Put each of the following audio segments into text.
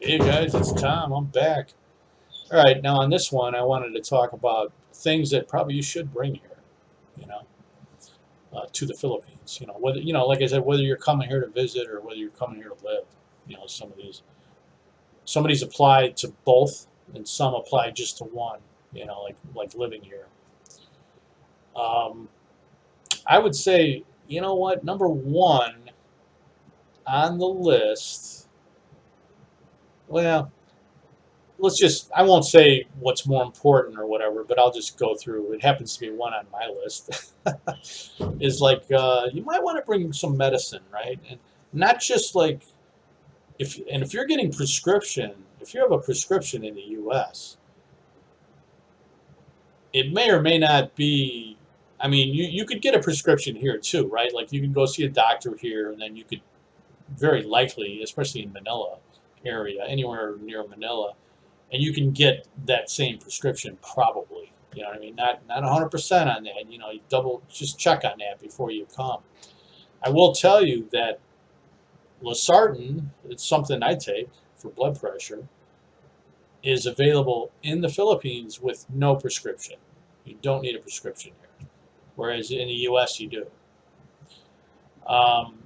Hey guys, it's Tom. I'm back. All right, now on this one, I wanted to talk about things that probably you should bring here, you know, to the Philippines. Whether like I said, whether you're coming here to visit or whether you're coming here to live. Some of these apply to both, and some apply just to one. Like living here. Um, I would say, you know what, number one on the list. Well, I won't say what's more important or whatever, but I'll just go through. It happens to be one on my list. Is like you might want to bring some medicine, right? And not just like if you're getting prescription, if you have a prescription in the U.S., it may or may not be. I mean, you could get a prescription here too, right? Like you can go see a doctor here, and then you could very likely, especially in Manila area, anywhere near Manila, and you can get that same prescription probably. You know what I mean? Not 100% on that. You just check on that before you come. I will tell you that losartan, it's something I take for blood pressure, is available in the Philippines with no prescription. You don't need a prescription here, whereas in the U.S. you do. Um,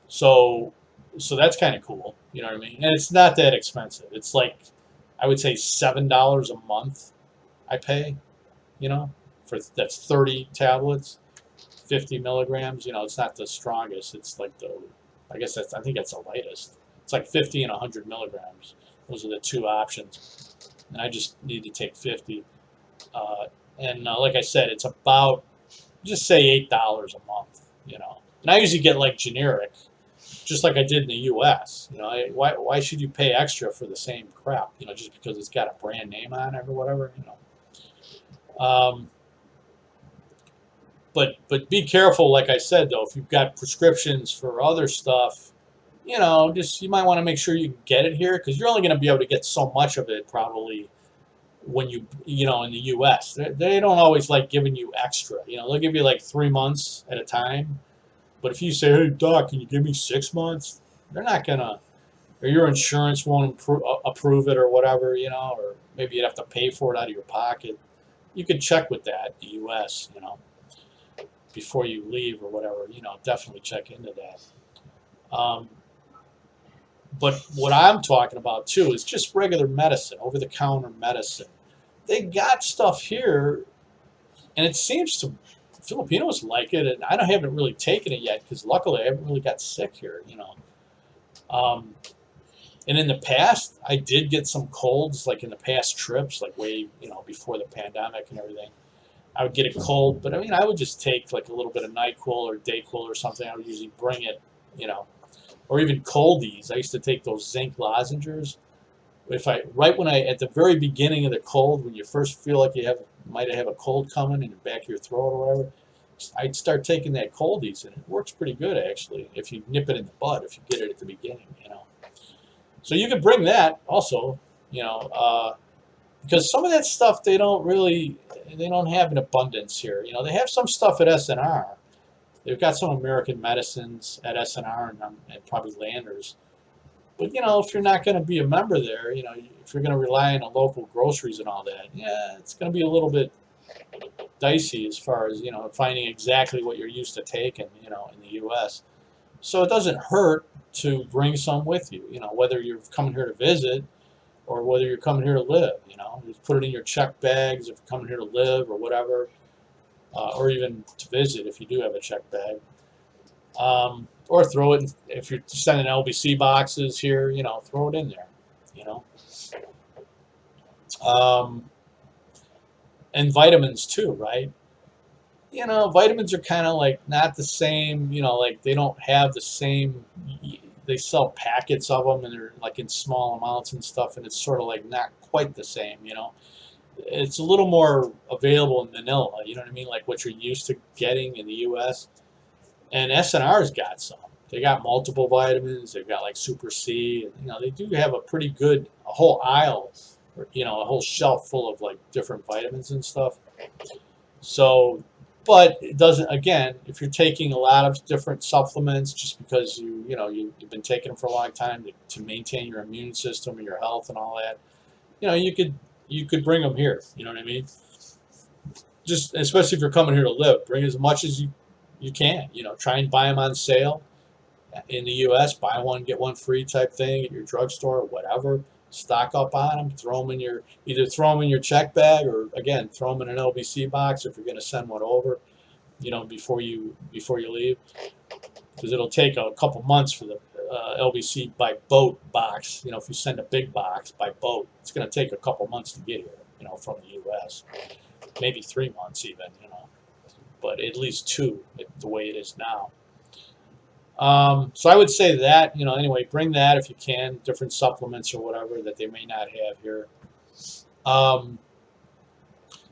so so that's kind of cool. You know what I mean? And it's not that expensive. It's like I would say $7 a month I pay. You know, for that's 30 tablets, 50 milligrams. It's not the strongest. It's like I think that's the lightest. It's like 50 and 100 milligrams. Those are the two options, and I just need to take 50. Uh, and Like I said, it's about just say $8 a month. And I usually get like generic, just like I did in the U.S. Why should you pay extra for the same crap? Just because it's got a brand name on it or whatever. Um, but be careful, like I said, though, if you've got prescriptions for other stuff, just you might want to make sure you get it here because you're only going to be able to get so much of it probably when in the U.S. They don't always like giving you extra. They'll give you like 3 months at a time. But if you say, hey, doc, can you give me 6 months? They're not going to, or your insurance won't approve it or whatever, or maybe you'd have to pay for it out of your pocket. You could check with that, the U.S., before you leave or whatever, definitely check into that. Um, but what I'm talking about too is just regular medicine, over the counter medicine. They got stuff here, and it seems to Filipinos like it, and haven't really taken it yet because luckily I haven't really got sick here. Um, and in the past, I did get some colds, like in the past trips, like way before the pandemic and everything. I would get a cold, but I mean, I would just take like a little bit of NyQuil or Dayquil or something. I would usually bring it, you know, or even coldies. I used to take those zinc lozenges. If I right when I at the very beginning of the cold, when you first feel like you might have a cold coming in the back of your throat or whatever, I'd start taking that coldies, and it works pretty good actually. If you nip it in the bud, if you get it at the beginning. So you could bring that also, you know. Because some of that stuff they don't have in abundance here. They have some stuff at SNR. They've got some American medicines at SNR and probably Landers. But if you're not going to be a member there, if you're going to rely on the local groceries and all that, yeah, it's going to be a little bit dicey as far as finding exactly what you're used to taking, in the U.S. So it doesn't hurt to bring some with you. Whether you're coming here to visit or whether you're coming here to live. Just put it in your check bags if you're coming here to live or whatever, or even to visit if you do have a check bag. Or throw it if you're sending LBC boxes here. Throw it in there. You know, um, and vitamins too, right? Vitamins are kind of like not the same. Like they don't have the same. They sell packets of them, and they're like in small amounts and stuff, and it's sort of like not quite the same. It's a little more available in Manila. You know what I mean? Like what you're used to getting in the U.S. And SNR's got some. They got multiple vitamins. They've got like Super C. And, they do have a whole aisle, or, a whole shelf full of like different vitamins and stuff. So But it doesn't. Again, if you're taking a lot of different supplements just because you've been taking them for a long time to maintain your immune system and your health and all that, you could bring them here. You know what I mean? Just especially if you're coming here to live, bring as much as you can. Try and buy them on sale in the U.S. Buy one get one free type thing at your drugstore or whatever. Stock up on them. Throw them in your check bag, or again throw them in an LBC box if you're going to send one over. Before you leave, because it'll take a couple months for the LBC by boat box. If you send a big box by boat, it's going to take a couple months to get here. From the U.S. Maybe 3 months even. But at least two, the way it is now. So I would say that, anyway, bring that if you can, different supplements or whatever that they may not have here.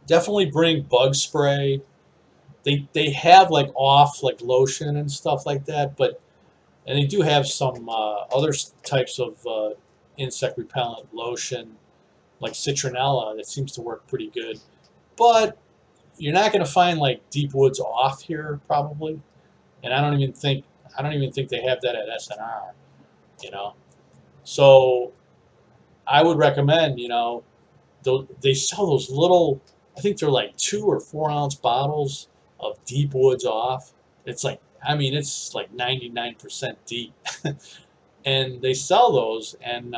Definitely bring bug spray. They have like lotion and stuff like that, and they do have some other types of insect repellent lotion like citronella that seems to work pretty good. But you're not going to find like Deep Woods Off here probably, and I don't even think they have that at SNR. You know, so I would recommend they sell those little, I think they're like 2 or 4 ounce bottles of Deep Woods Off. It's like 99% deep, and they sell those, and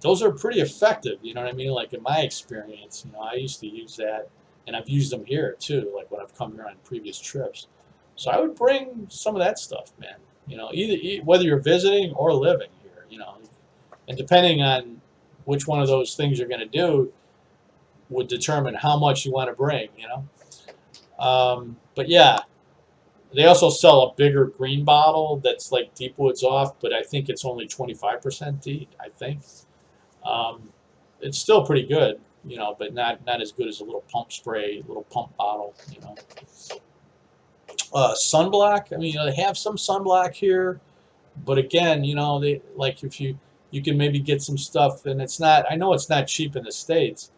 those are pretty effective. You know what I mean? Like in my experience, I used to use that, and I've used them here too, like when I've come here on previous trips. So I would bring some of that stuff, man. Whether you're visiting or living here, and depending on which one of those things you're going to do would determine how much you want to bring. But yeah, they also sell a bigger green bottle that's like Deep Woods Off, but I think it's only 25% deep. I think it's still pretty good, but not as good as a little pump spray, little pump bottle. Sunblock. They have some sunblock here, but again, they like if you can maybe get some stuff, and it's not. I know it's not cheap in the States,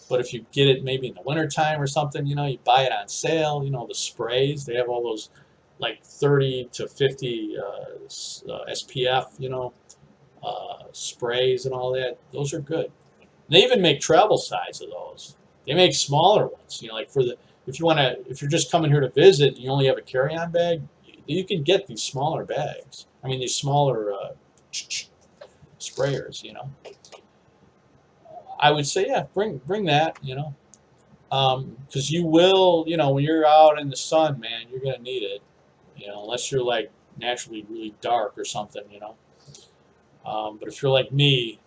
but if you get it maybe in the wintertime or something, you buy it on sale. The sprays, they have all those like 30 to 50 SPF, sprays and all that. Those are good. And they even make travel size of those. They make smaller ones, like if you're just coming here to visit and you only have a carry-on bag, you can get these smaller bags. These smaller sprayers, I would say, yeah, bring that, because you will, when you're out in the sun, man, you're gonna need it, unless you're like naturally really dark or something, but if you're like me,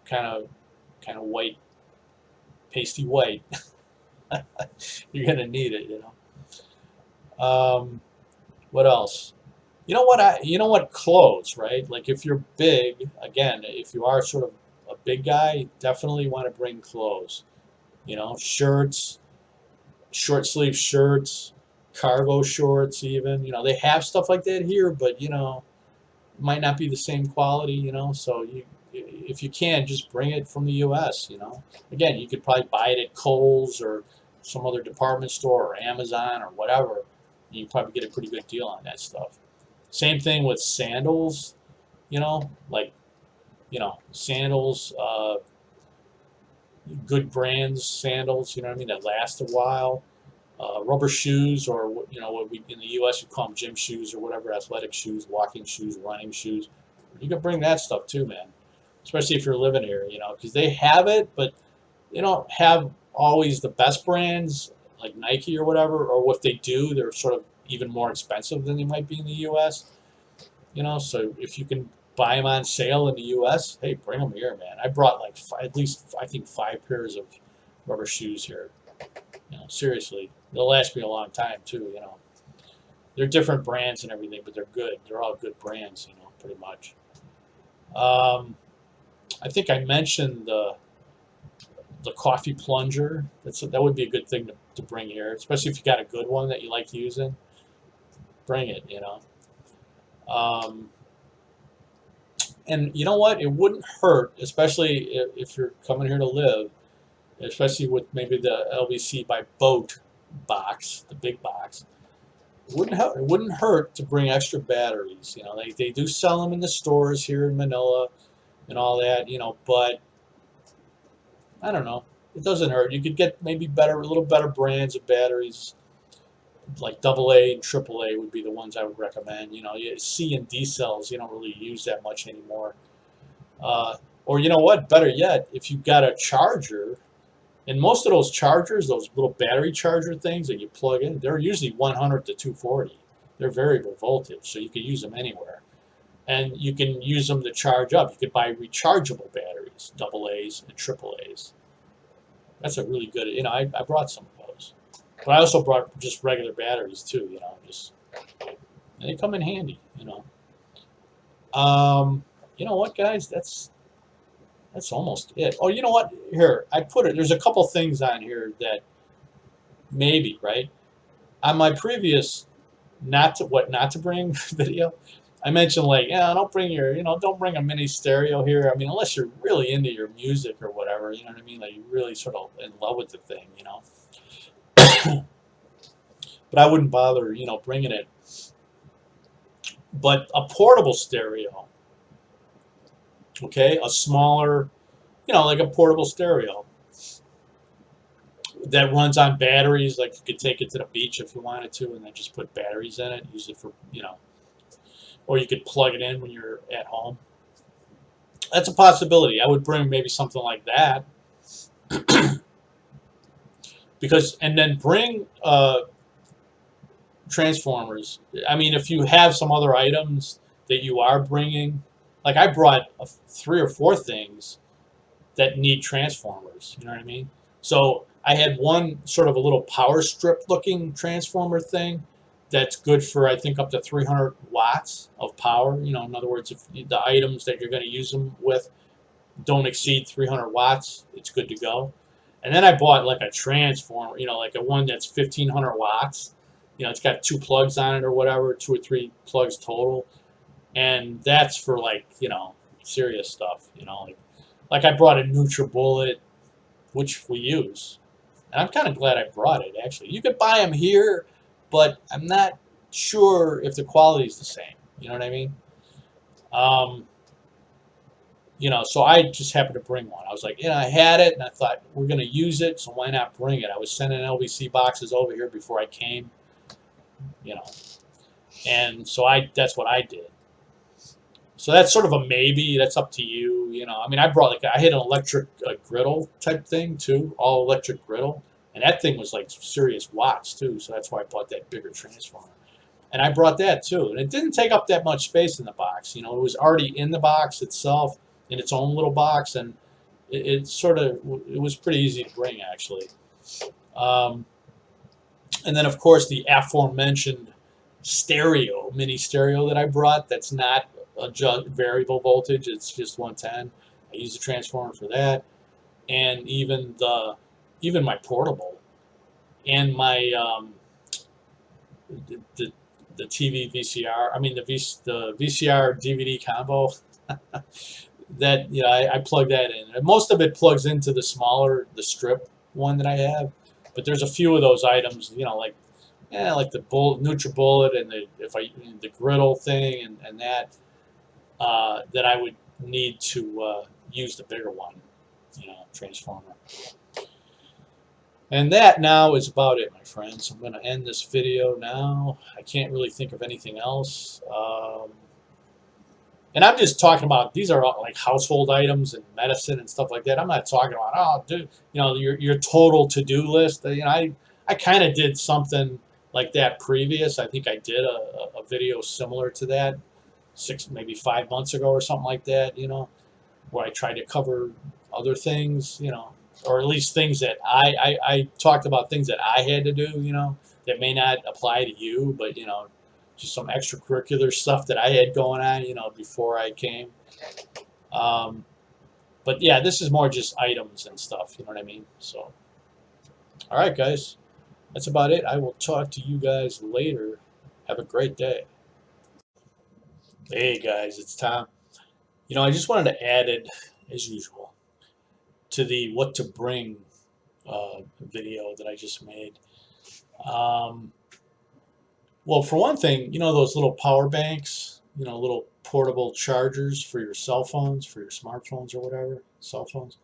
kind of white, pasty white, you're gonna need it, What else? Clothes, right? Like if you're big, again, if you are sort of a big guy, you definitely want to bring clothes. Shirts, short sleeve shirts, cargo shorts, even. They have stuff like that here, but might not be the same quality. So if you can, just bring it from the U.S. Again, you could probably buy it at Kohl's or some other department store or Amazon or whatever. You probably get a pretty good deal on that stuff. Same thing with sandals, like sandals, good brands sandals, that last a while. Rubber shoes, or what we in the U.S. would call them gym shoes or whatever, athletic shoes, walking shoes, running shoes. You can bring that stuff too, man. Especially if you're living here, because they have it, but they don't have always the best brands like Nike or whatever. Or if they do, they're sort of even more expensive than they might be in the U.S. So if you can buy them on sale in the U.S., hey, bring them here, man. I brought like at least I think 5 pairs of rubber shoes here. Seriously, they'll last me a long time too. They're different brands and everything, but they're good. They're all good brands, pretty much. I think I mentioned the coffee plunger. That would be a good thing to bring here, especially if you got a good one that you like using. Bring it, And you know what? It wouldn't hurt, especially if you're coming here to live, especially with maybe the LBC by boat box, the big box, it wouldn't hurt to bring extra batteries. You know, they do sell them in the stores here in Manila and all that, you know, but I don't know. It doesn't hurt. You could get maybe better, a little better brands of batteries, like AA and AAA would be the ones I would recommend. You know, C and D cells you don't really use that much anymore. Or you know what? Better yet, if you've got a charger, and most of those chargers, those little battery charger things that you plug in, they're usually 100 to 240. They're variable voltage, so you can use them anywhere. And you can use them to charge up. You could buy rechargeable batteries, AA's and AAA's. That's a really good, you know, I brought some of those. But I also brought just regular batteries too, you know, just, they come in handy, you know. You know what, guys? That's almost it. Oh, you know what? Here, I put it, there's a couple things on here that maybe, right? On my previous not to bring video, I mentioned like, yeah, don't bring your, you know, don't bring a mini stereo here. I mean, unless you're really into your music or whatever, you know what I mean? Like you're really sort of in love with the thing, you know. But I wouldn't bother, you know, bringing it. But a portable stereo, okay, a smaller, you know, like a portable stereo that runs on batteries. Like you could take it to the beach if you wanted to, and then just put batteries in it, use it for, you know, or you could plug it in when you're at home. That's a possibility. I would bring maybe something like that because, and then bring transformers. I mean, if you have some other items that you are bringing, like I brought 3 or 4 things that need transformers. You know what I mean? So I had one sort of a little power strip looking transformer thing that's good for I think up to 300 watts of power. You know, in other words, if the items that you're going to use them with don't exceed 300 watts, it's good to go. And then I bought like a transformer, you know, like a one that's 1500 watts. You know, it's got 2 plugs on it or whatever, 2 or 3 plugs total. And that's for like, you know, serious stuff, you know, like I brought a NutriBullet, which we use. And I'm kind of glad I brought it, actually. You could buy them here, but I'm not sure if the quality is the same. You know what I mean? Um, you know, so I just happened to bring one. I was like, you know, I had it, and I thought, we're going to use it, so why not bring it? I was sending LBC boxes over here before I came, you know. And so that's what I did. So that's sort of a maybe. That's up to you. You know, I mean, I brought like I had an electric griddle type thing too, all electric griddle, and that thing was like serious watts too. So that's why I bought that bigger transformer, and I brought that too. And it didn't take up that much space in the box. You know, it was already in the box itself in its own little box, and it sort of it was pretty easy to bring actually. Um, and then of course the aforementioned stereo, mini stereo that I brought. That's not a variable voltage. It's just 110. I use the transformer for that, and even my portable and my the, the TV VCR. I mean the VCR DVD combo. That yeah, I plug that in. And most of it plugs into the strip one that I have, but there's a few of those items, you know, like yeah, like the NutriBullet and the griddle thing and that that I would need to use the bigger one, you know, transformer. And that now is about it, my friends. I'm going to end this video now. I can't really think of anything else. And I'm just talking about, these are all like household items and medicine and stuff like that. I'm not talking about, oh, dude, you know, your total to-do list. You know, I kind of did something like that previous. I think I did a video similar to that maybe 5 months ago or something like that, you know, where I tried to cover other things, you know, or at least things that I talked about things that I had to do, you know, that may not apply to you, but, you know, just some extracurricular stuff that I had going on, you know, before I came. But yeah, this is more just items and stuff, you know what I mean? So, all right, guys, that's about it. I will talk to you guys later. Have a great day. Hey, guys, it's Tom. You know, I just wanted to add it, as usual, to the what to bring video that I just made. Um, well, for one thing, those little power banks, little portable chargers for your cell phones, for your smartphones or whatever, cell phones.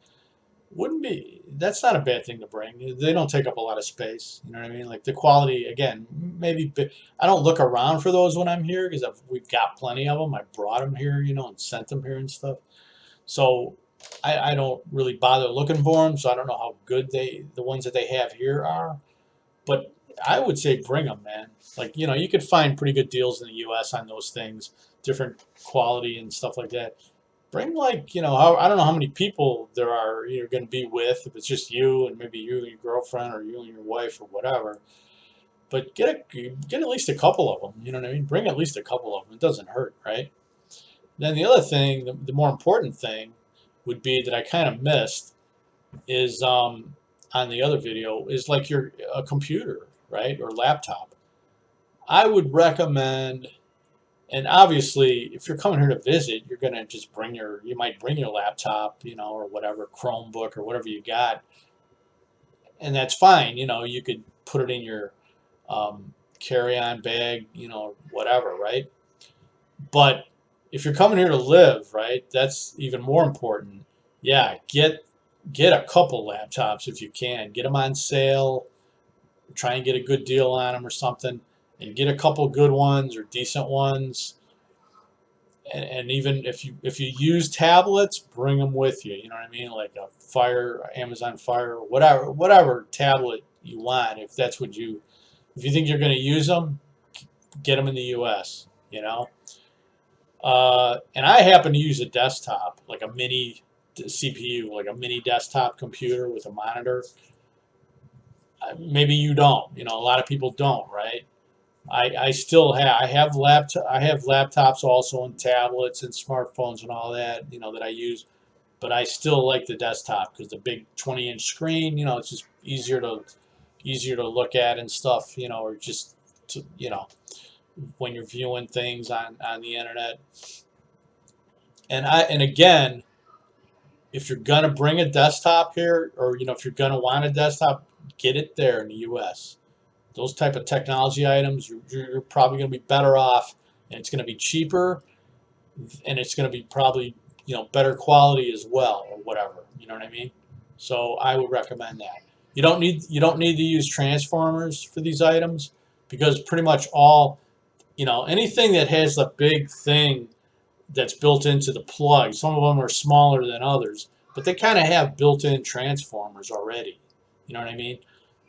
Wouldn't be That's not a bad thing to bring. They don't take up a lot of space. You know what I mean? Like the quality, again, maybe I don't look around for those when I'm here because we've got plenty of them. I brought them here, and sent them here and stuff. So I don't really bother looking for them. So I don't know how good the ones that they have here are. But I would say bring them, man. Like, you could find pretty good deals in the U.S. on those things, different quality and stuff like that. Bring, like, I don't know how many people there are you're going to be with. If it's just you and maybe you and your girlfriend or you and your wife or whatever. But get at least a couple of them. You know what I mean? Bring at least a couple of them. It doesn't hurt, right? Then the other thing, the more important thing, would be that I kind of missed is on the other video is like your a computer, right, or laptop. I would recommend, and obviously, if you're coming here to visit, you're gonna just you might bring your laptop, or whatever Chromebook or whatever you got, and that's fine. You could put it in your carry-on bag, whatever, right? But if you're coming here to live, right, that's even more important. Yeah, get a couple laptops if you can. Get them on sale. Try and get a good deal on them or something, and get a couple good ones or decent ones. And even if you use tablets, bring them with you. You know what I mean? Like a Amazon Fire, whatever tablet you want. If you think you're going to use them, get them in the U.S. And I happen to use a desktop, like a mini CPU, like a mini desktop computer with a monitor. Maybe you don't. A lot of people don't, right? I still have I have laptops also and tablets and smartphones and all that that I use, but I still like the desktop because the big 20-inch screen, it's just easier to look at and stuff, or just to, when you're viewing things on the internet. And again, if you're gonna bring a desktop here, or if you're gonna want a desktop, get it there in the U.S. Those type of technology items, you're probably going to be better off, and it's going to be cheaper, and it's going to be probably better quality as well, or whatever. You know what I mean? So I would recommend that. You don't need to use transformers for these items because pretty much all anything that has the big thing that's built into the plug. Some of them are smaller than others, but they kind of have built-in transformers already. You know what I mean?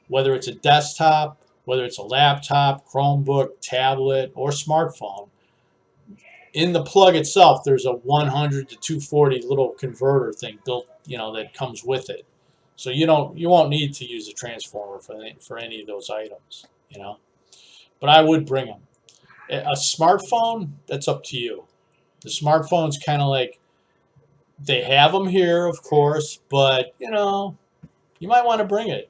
Whether it's a desktop, whether it's a laptop, Chromebook, tablet, or smartphone, in the plug itself, there's a 100 to 240 little converter thing built, that comes with it. So you won't need to use a transformer for any of those items. But I would bring them. A smartphone, that's up to you. The smartphone's kind of like they have them here, of course, but you might want to bring it.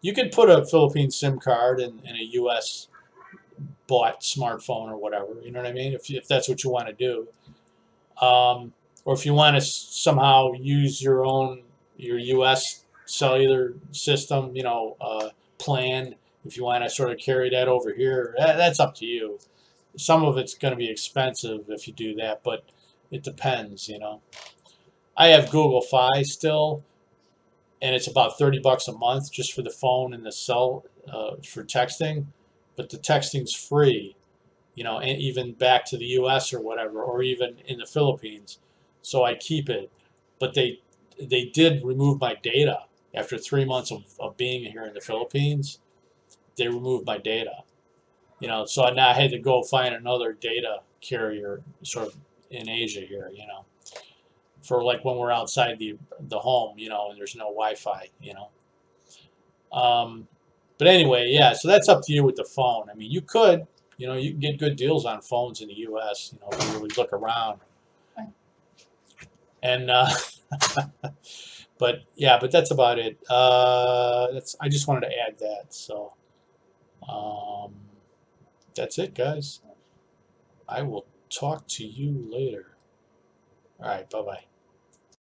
You could put a Philippine SIM card in a U.S. bought smartphone or whatever. You know what I mean? If that's what you want to do, or if you want to somehow use your U.S. cellular system, plan. If you want to sort of carry that over here, that's up to you. Some of it's going to be expensive if you do that, but it depends. I have Google Fi still, and it's about $30 a month just for the phone and the cell for texting, but the texting's free, and even back to the U.S. or whatever, or even in the Philippines. So I keep it, but they did remove my data after 3 months of being here in the Philippines. They removed my data, so now I had to go find another data carrier sort of in Asia here. For like when we're outside the home, and there's no Wi-Fi. Um, but anyway, yeah. So that's up to you with the phone. I mean, you can get good deals on phones in the U.S. If you really look around. And but yeah, but that's about it. I just wanted to add that. So um, that's it, guys. I will talk to you later. All right, bye bye.